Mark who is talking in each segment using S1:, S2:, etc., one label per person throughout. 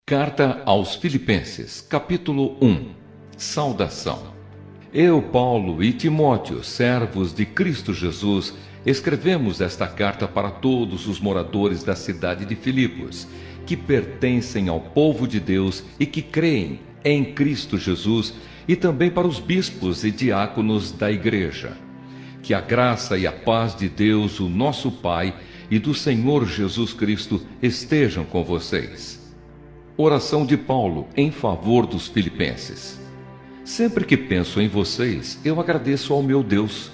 S1: Carta aos Filipenses, capítulo 1. Saudação. Eu, Paulo e Timóteo, servos de Cristo Jesus, escrevemos esta carta para todos os moradores da cidade de Filipos, que pertencem ao povo de Deus e que creem em Cristo Jesus, e também para os bispos e diáconos da igreja. Que a graça e a paz de Deus, o nosso Pai, e do Senhor Jesus Cristo estejam com vocês. Oração de Paulo em favor dos filipenses. Sempre que penso em vocês, eu agradeço ao meu Deus.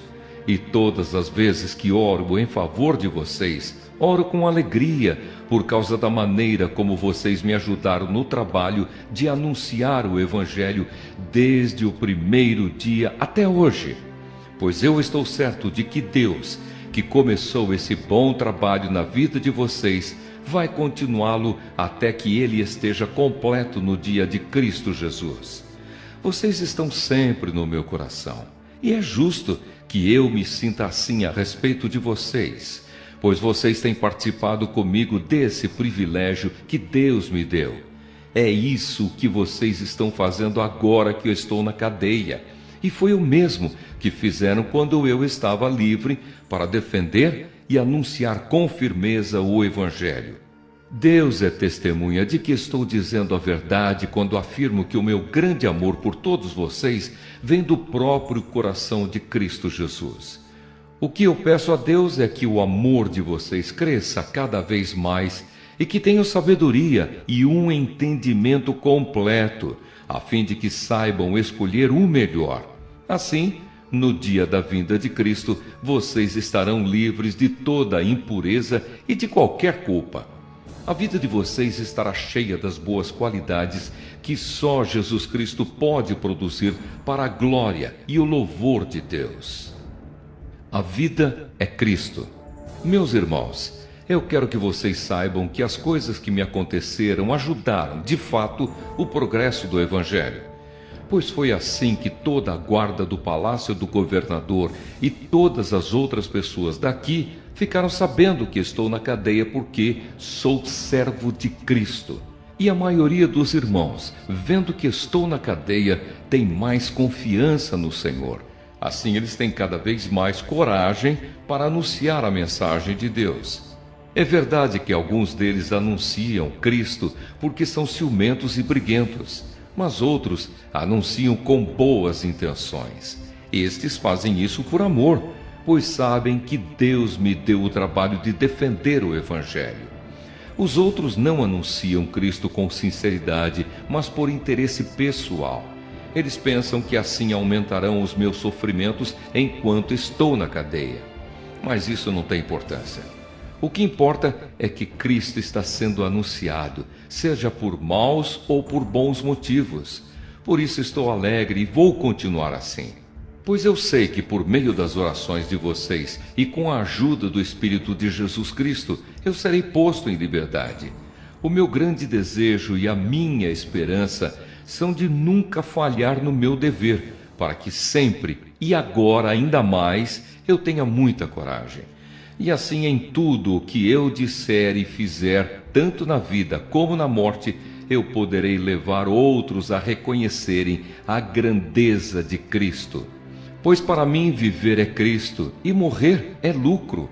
S1: E todas as vezes que oro em favor de vocês, oro com alegria por causa da maneira como vocês me ajudaram no trabalho de anunciar o Evangelho desde o primeiro dia até hoje. Pois eu estou certo de que Deus, que começou esse bom trabalho na vida de vocês, vai continuá-lo até que ele esteja completo no dia de Cristo Jesus. Vocês estão sempre no meu coração, e é justo que eu me sinta assim a respeito de vocês, pois vocês têm participado comigo desse privilégio que Deus me deu. É isso que vocês estão fazendo agora que eu estou na cadeia, e foi o mesmo que fizeram quando eu estava livre para defender e anunciar com firmeza o Evangelho. Deus é testemunha de que estou dizendo a verdade quando afirmo que o meu grande amor por todos vocês vem do próprio coração de Cristo Jesus. O que eu peço a Deus é que o amor de vocês cresça cada vez mais e que tenham sabedoria e um entendimento completo, a fim de que saibam escolher o melhor. Assim, no dia da vinda de Cristo, vocês estarão livres de toda a impureza e de qualquer culpa. A vida de vocês estará cheia das boas qualidades que só Jesus Cristo pode produzir para a glória e o louvor de Deus. A vida é Cristo. Meus irmãos, eu quero que vocês saibam que as coisas que me aconteceram ajudaram, de fato, o progresso do Evangelho. Pois foi assim que toda a guarda do palácio do governador e todas as outras pessoas daqui ficaram sabendo que estou na cadeia porque sou servo de Cristo. E a maioria dos irmãos, vendo que estou na cadeia, tem mais confiança no Senhor. Assim eles têm cada vez mais coragem para anunciar a mensagem de Deus. É verdade que alguns deles anunciam Cristo porque são ciumentos e briguentos, mas outros anunciam com boas intenções. Estes fazem isso por amor, pois sabem que Deus me deu o trabalho de defender o Evangelho. Os outros não anunciam Cristo com sinceridade, mas por interesse pessoal. Eles pensam que assim aumentarão os meus sofrimentos enquanto estou na cadeia. Mas isso não tem importância. O que importa é que Cristo está sendo anunciado, seja por maus ou por bons motivos. Por isso estou alegre e vou continuar assim. Pois eu sei que por meio das orações de vocês e com a ajuda do Espírito de Jesus Cristo, eu serei posto em liberdade. O meu grande desejo e a minha esperança são de nunca falhar no meu dever, para que sempre, e agora ainda mais, eu tenha muita coragem. E assim em tudo o que eu disser e fizer, tanto na vida como na morte, eu poderei levar outros a reconhecerem a grandeza de Cristo. Pois para mim viver é Cristo e morrer é lucro.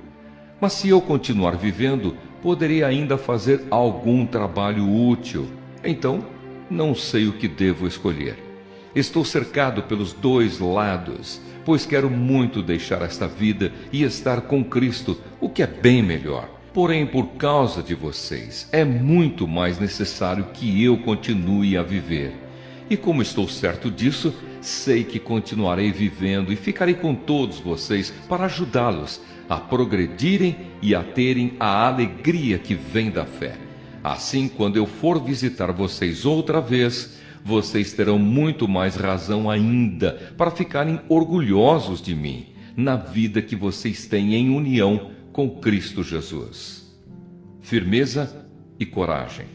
S1: Mas se eu continuar vivendo, poderei ainda fazer algum trabalho útil. Então, não sei o que devo escolher. Estou cercado pelos dois lados, pois quero muito deixar esta vida e estar com Cristo, o que é bem melhor. Porém, por causa de vocês, é muito mais necessário que eu continue a viver. E como estou certo disso, sei que continuarei vivendo e ficarei com todos vocês para ajudá-los a progredirem e a terem a alegria que vem da fé. Assim, quando eu for visitar vocês outra vez, vocês terão muito mais razão ainda para ficarem orgulhosos de mim, na vida que vocês têm em união com Cristo Jesus. Firmeza e coragem.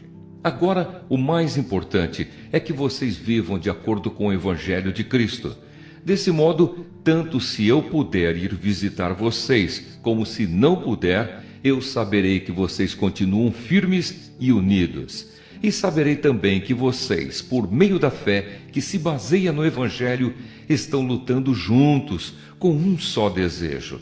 S1: Agora, o mais importante é que vocês vivam de acordo com o Evangelho de Cristo. Desse modo, tanto se eu puder ir visitar vocês, como se não puder, eu saberei que vocês continuam firmes e unidos. e saberei também que vocês, por meio da fé que se baseia no Evangelho, estão lutando juntos com um só desejo.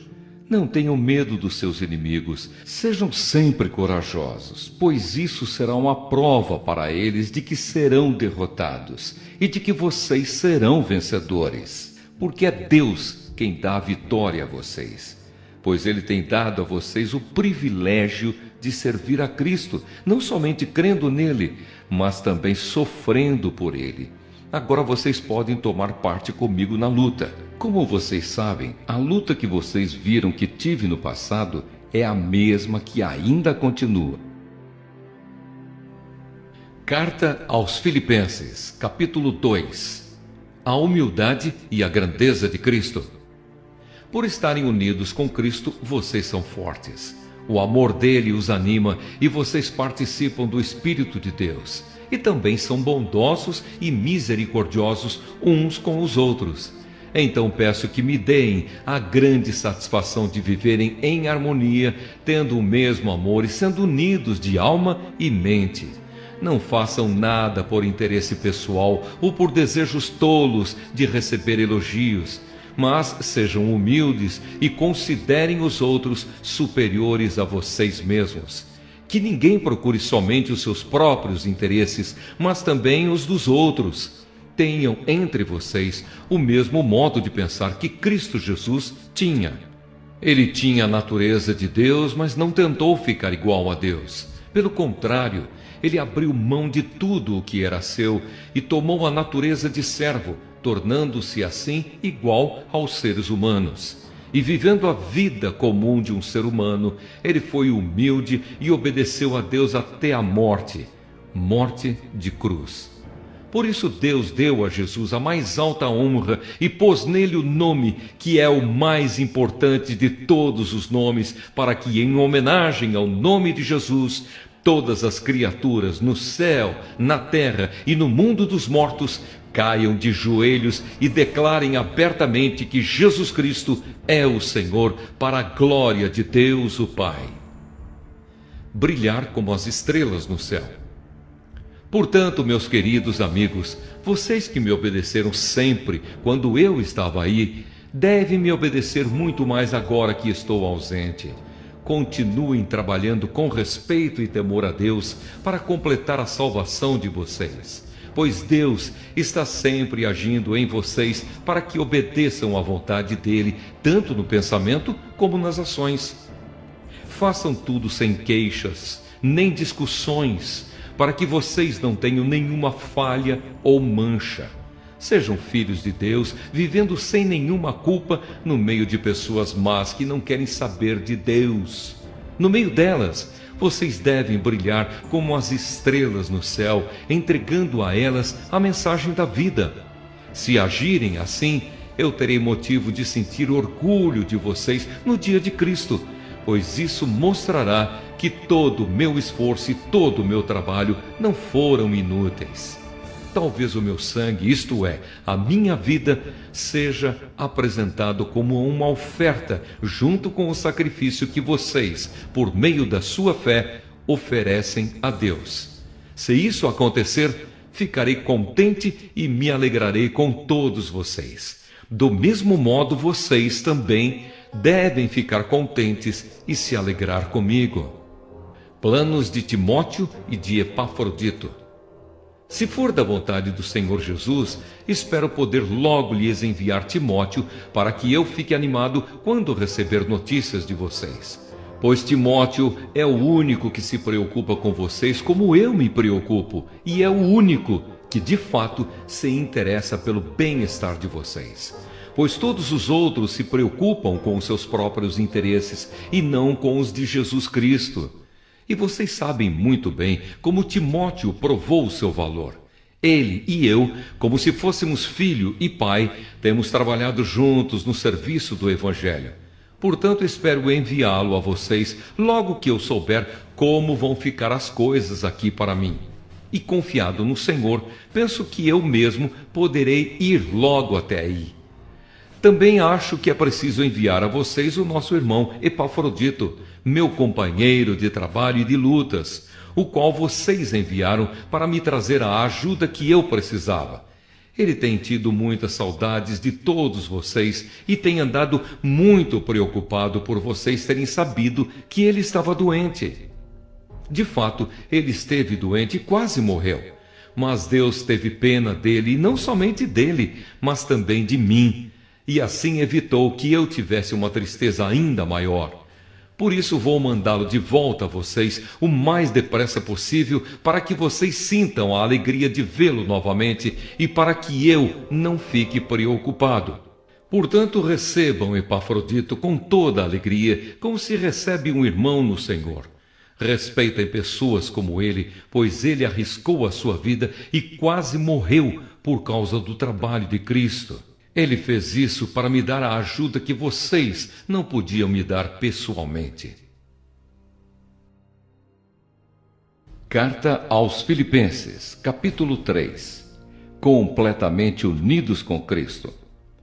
S1: Não tenham medo dos seus inimigos, sejam sempre corajosos, pois isso será uma prova para eles de que serão derrotados e de que vocês serão vencedores, porque é Deus quem dá a vitória a vocês. Pois Ele tem dado a vocês o privilégio de servir a Cristo, não somente crendo nele, mas também sofrendo por Ele. Agora vocês podem tomar parte comigo na luta. Como vocês sabem, a luta que vocês viram que tive no passado é a mesma que ainda continua. Carta aos Filipenses, capítulo 2. A humildade e a grandeza de Cristo. Por estarem unidos com Cristo, vocês são fortes. O amor dele os anima e vocês participam do Espírito de Deus. E também são bondosos e misericordiosos uns com os outros. Então peço que me deem a grande satisfação de viverem em harmonia, tendo o mesmo amor e sendo unidos de alma e mente. Não façam nada por interesse pessoal ou por desejos tolos de receber elogios, mas sejam humildes e considerem os outros superiores a vocês mesmos. Que ninguém procure somente os seus próprios interesses, mas também os dos outros. Tenham entre vocês o mesmo modo de pensar que Cristo Jesus tinha. Ele tinha a natureza de Deus, mas não tentou ficar igual a Deus. Pelo contrário, ele abriu mão de tudo o que era seu e tomou a natureza de servo, tornando-se assim igual aos seres humanos. E vivendo a vida comum de um ser humano, ele foi humilde e obedeceu a Deus até a morte, morte de cruz. Por isso Deus deu a Jesus a mais alta honra e pôs nele o nome que é o mais importante de todos os nomes, para que, em homenagem ao nome de Jesus, todas as criaturas no céu, na terra e no mundo dos mortos caiam de joelhos e declarem abertamente que Jesus Cristo é o Senhor, para a glória de Deus o Pai. Brilhar como as estrelas no céu. Portanto, meus queridos amigos, vocês que me obedeceram sempre quando eu estava aí, devem me obedecer muito mais agora que estou ausente. Continuem trabalhando com respeito e temor a Deus para completar a salvação de vocês, pois Deus está sempre agindo em vocês para que obedeçam à vontade dele, tanto no pensamento como nas ações. Façam tudo sem queixas, nem discussões, para que vocês não tenham nenhuma falha ou mancha. Sejam filhos de Deus, vivendo sem nenhuma culpa no meio de pessoas más que não querem saber de Deus. No meio delas, vocês devem brilhar como as estrelas no céu, entregando a elas a mensagem da vida. Se agirem assim, eu terei motivo de sentir orgulho de vocês no dia de Cristo, pois isso mostrará que todo o meu esforço e todo o meu trabalho não foram inúteis. Talvez o meu sangue, isto é, a minha vida, seja apresentado como uma oferta junto com o sacrifício que vocês, por meio da sua fé, oferecem a Deus. Se isso acontecer, ficarei contente e me alegrarei com todos vocês. Do mesmo modo, vocês também devem ficar contentes e se alegrar comigo. Planos de Timóteo e de Epafrodito. Se for da vontade do Senhor Jesus, espero poder logo lhes enviar Timóteo, para que eu fique animado quando receber notícias de vocês. Pois Timóteo é o único que se preocupa com vocês como eu me preocupo, e é o único que de fato se interessa pelo bem-estar de vocês. Pois todos os outros se preocupam com os seus próprios interesses e não com os de Jesus Cristo. E vocês sabem muito bem como Timóteo provou o seu valor. Ele e eu, como se fôssemos filho e pai, temos trabalhado juntos no serviço do Evangelho. Portanto, espero enviá-lo a vocês logo que eu souber como vão ficar as coisas aqui para mim. E confiado no Senhor, penso que eu mesmo poderei ir logo até aí. Também acho que é preciso enviar a vocês o nosso irmão Epafrodito, meu companheiro de trabalho e de lutas. o qual vocês enviaram para me trazer a ajuda que eu precisava. Ele tem tido muitas saudades de todos vocês e tem andado muito preocupado por vocês terem sabido que ele estava doente. De fato, ele esteve doente e quase morreu. Mas Deus teve pena dele, e não somente dele, mas também de mim, e assim evitou que eu tivesse uma tristeza ainda maior. Por isso vou mandá-lo de volta a vocês o mais depressa possível, para que vocês sintam a alegria de vê-lo novamente e para que eu não fique preocupado. Portanto, recebam Epafrodito com toda a alegria, como se recebe um irmão no Senhor. Respeitem pessoas como ele, pois ele arriscou a sua vida e quase morreu por causa do trabalho de Cristo. Ele fez isso para me dar a ajuda que vocês não podiam me dar pessoalmente. Carta aos Filipenses, capítulo 3. Completamente unidos com Cristo.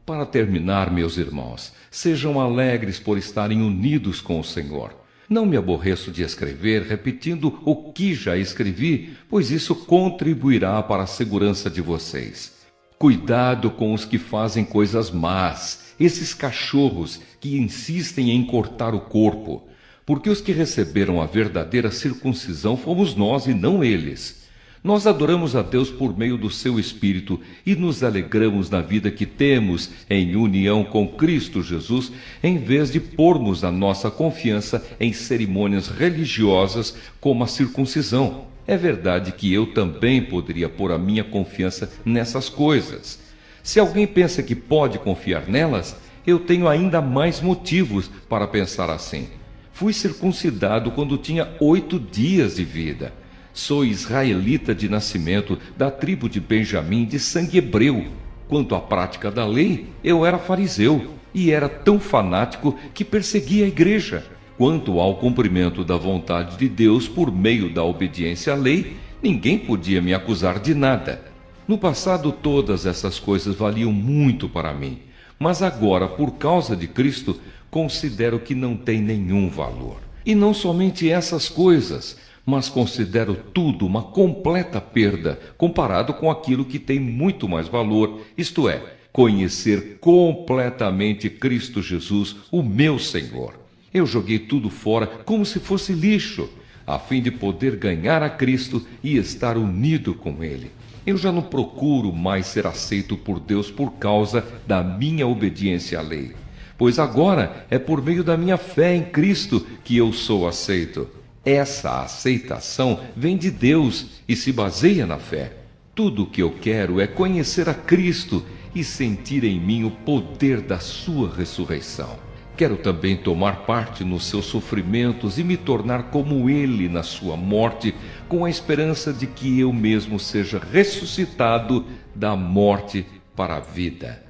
S1: Para terminar, meus irmãos, sejam alegres por estarem unidos com o Senhor. Não me aborreço de escrever, repetindo o que já escrevi, pois isso contribuirá para a segurança de vocês. Cuidado com os que fazem coisas más, esses cachorros que insistem em cortar o corpo, porque os que receberam a verdadeira circuncisão fomos nós e não eles. Nós adoramos a Deus por meio do seu Espírito e nos alegramos na vida que temos em união com Cristo Jesus, em vez de pormos a nossa confiança em cerimônias religiosas como a circuncisão. É verdade que eu também poderia pôr a minha confiança nessas coisas. Se alguém pensa que pode confiar nelas, eu tenho ainda mais motivos para pensar assim. Fui circuncidado quando tinha 8 dias de vida. Sou israelita de nascimento, da tribo de Benjamim, de sangue hebreu. Quanto à prática da lei, eu era fariseu e era tão fanático que perseguia a igreja. Quanto ao cumprimento da vontade de Deus por meio da obediência à lei, ninguém podia me acusar de nada. No passado, todas essas coisas valiam muito para mim, mas agora, por causa de Cristo, considero que não tem nenhum valor. E não somente essas coisas, mas considero tudo uma completa perda comparado com aquilo que tem muito mais valor, isto é, conhecer completamente Cristo Jesus, o meu Senhor. Eu joguei tudo fora como se fosse lixo, a fim de poder ganhar a Cristo e estar unido com Ele. Eu já não procuro mais ser aceito por Deus por causa da minha obediência à lei, pois agora é por meio da minha fé em Cristo que eu sou aceito. Essa aceitação vem de Deus e se baseia na fé. Tudo o que eu quero é conhecer a Cristo e sentir em mim o poder da sua ressurreição. Quero também tomar parte nos seus sofrimentos e me tornar como ele na sua morte, com a esperança de que eu mesmo seja ressuscitado da morte para a vida.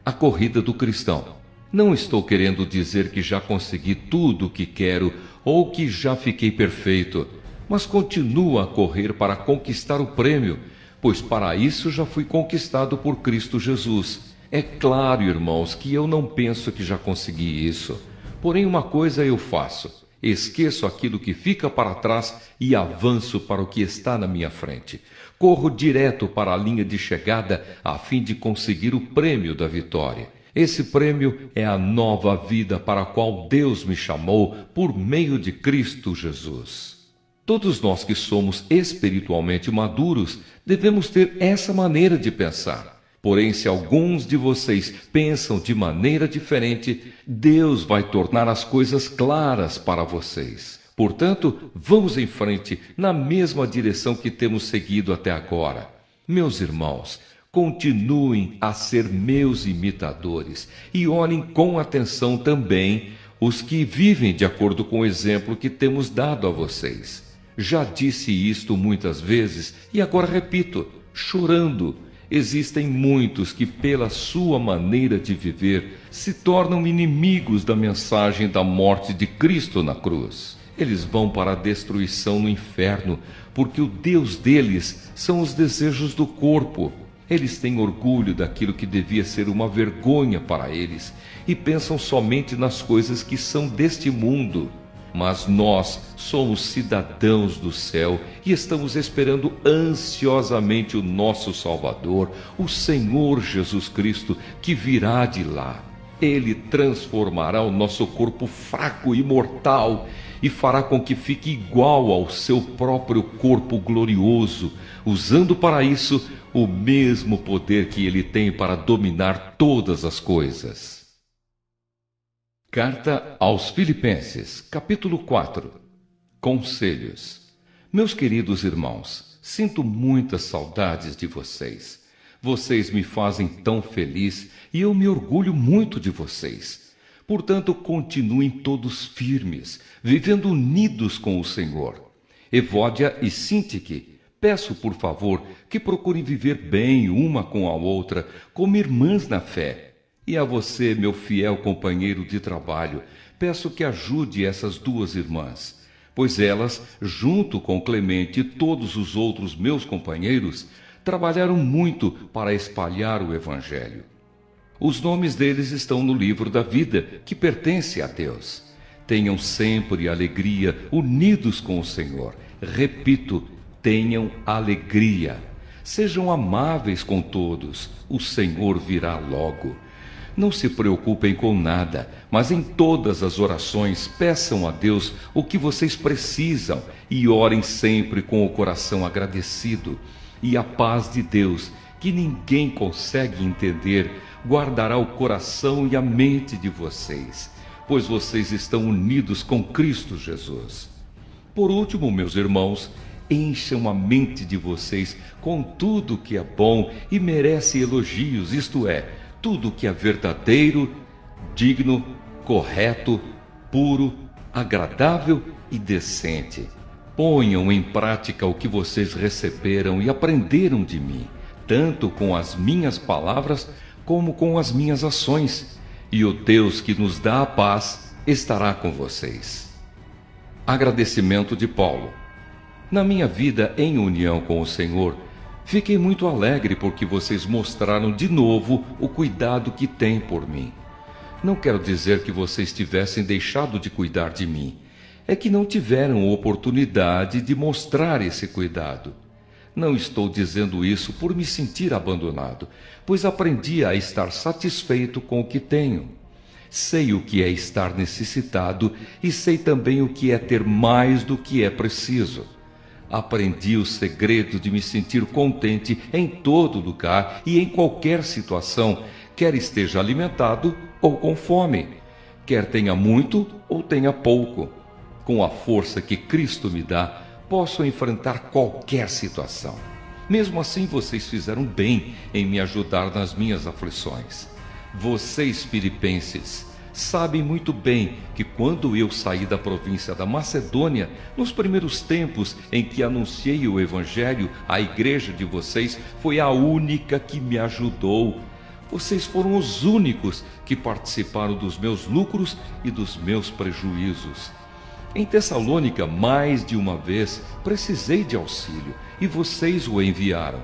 S1: A corrida do cristão. Não estou querendo dizer que já consegui tudo o que quero ou que já fiquei perfeito, mas continuo a correr para conquistar o prêmio, pois para isso já fui conquistado por Cristo Jesus. É claro, irmãos, que eu não penso que já consegui isso. Porém, uma coisa eu faço: esqueço aquilo que fica para trás e avanço para o que está na minha frente. Corro direto para a linha de chegada a fim de conseguir o prêmio da vitória. Esse prêmio é a nova vida para a qual Deus me chamou por meio de Cristo Jesus. Todos nós que somos espiritualmente maduros devemos ter essa maneira de pensar. Porém, se alguns de vocês pensam de maneira diferente, Deus vai tornar as coisas claras para vocês. Portanto, vamos em frente na mesma direção que temos seguido até agora. Meus irmãos, continuem a ser meus imitadores e olhem com atenção também os que vivem de acordo com o exemplo que temos dado a vocês. Já disse isto muitas vezes e agora repito, chorando. Existem muitos que, pela sua maneira de viver, se tornam inimigos da mensagem da morte de Cristo na cruz. Eles vão para a destruição no inferno, porque o Deus deles são os desejos do corpo. Eles têm orgulho daquilo que devia ser uma vergonha para eles e pensam somente nas coisas que são deste mundo. mas nós somos cidadãos do céu e estamos esperando ansiosamente o nosso Salvador, o Senhor Jesus Cristo, que virá de lá. Ele transformará o nosso corpo fraco e mortal e fará com que fique igual ao seu próprio corpo glorioso, usando para isso o mesmo poder que ele tem para dominar todas as coisas. Carta aos Filipenses, capítulo 4. Conselhos. Meus queridos irmãos, sinto muitas saudades de vocês. Vocês me fazem tão feliz e eu me orgulho muito de vocês. Portanto, continuem todos firmes, vivendo unidos com o Senhor. Evódia e Sintique, peço por favor que procurem viver bem uma com a outra, como irmãs na fé. E a você, meu fiel companheiro de trabalho, peço que ajude essas duas irmãs, pois elas, junto com Clemente e todos os outros meus companheiros, trabalharam muito para espalhar o Evangelho. Os nomes deles estão no livro da vida, que pertence a Deus. Tenham sempre alegria, unidos com o Senhor. Repito, tenham alegria. Sejam amáveis com todos, o Senhor virá logo. Não se preocupem com nada, mas em todas as orações peçam a Deus o que vocês precisam e orem sempre com o coração agradecido. E a paz de Deus, que ninguém consegue entender, guardará o coração e a mente de vocês, pois vocês estão unidos com Cristo Jesus. Por último, meus irmãos, encham a mente de vocês com tudo que é bom e merece elogios, isto é, tudo que é verdadeiro, digno, correto, puro, agradável e decente. Ponham em prática o que vocês receberam e aprenderam de mim, tanto com as minhas palavras como com as minhas ações, e o Deus que nos dá a paz estará com vocês. Agradecimento de Paulo. Na minha vida em união com o Senhor, fiquei muito alegre porque vocês mostraram de novo o cuidado que têm por mim. Não quero dizer que vocês tivessem deixado de cuidar de mim. É que não tiveram oportunidade de mostrar esse cuidado. Não estou dizendo isso por me sentir abandonado, pois aprendi a estar satisfeito com o que tenho. Sei o que é estar necessitado e sei também o que é ter mais do que é preciso. Aprendi o segredo de me sentir contente em todo lugar e em qualquer situação, quer esteja alimentado ou com fome, quer tenha muito ou tenha pouco. Com a força que Cristo me dá, posso enfrentar qualquer situação. Mesmo assim, vocês fizeram bem em me ajudar nas minhas aflições. Vocês, filipenses, sabem muito bem que quando eu saí da província da Macedônia, nos primeiros tempos em que anunciei o Evangelho, a igreja de vocês foi a única que me ajudou. Vocês foram os únicos que participaram dos meus lucros e dos meus prejuízos. Em Tessalônica, mais de uma vez, precisei de auxílio e vocês o enviaram.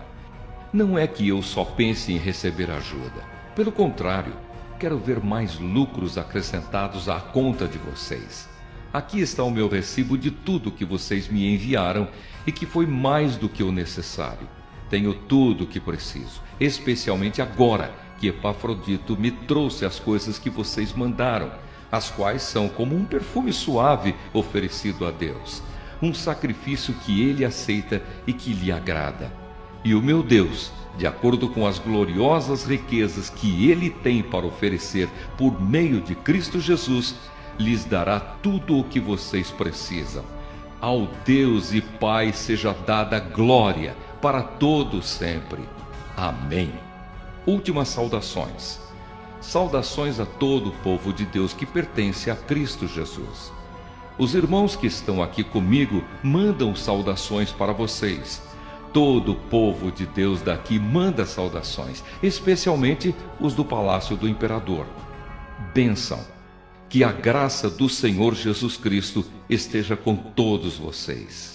S1: Não é que eu só pense em receber ajuda. Pelo contrário, quero ver mais lucros acrescentados à conta de vocês. Aqui está o meu recibo de tudo que vocês me enviaram e que foi mais do que o necessário. Tenho tudo o que preciso, especialmente agora que Epafrodito me trouxe as coisas que vocês mandaram, as quais são como um perfume suave oferecido a Deus, um sacrifício que Ele aceita e que lhe agrada. E o meu Deus, de acordo com as gloriosas riquezas que Ele tem para oferecer por meio de Cristo Jesus, lhes dará tudo o que vocês precisam. Ao Deus e Pai seja dada glória para todos sempre. Amém. Últimas saudações. Saudações a todo o povo de Deus que pertence a Cristo Jesus. Os irmãos que estão aqui comigo mandam saudações para vocês. Todo o povo de Deus daqui manda saudações, especialmente os do palácio do imperador. Bênção. Que a graça do Senhor Jesus Cristo esteja com todos vocês.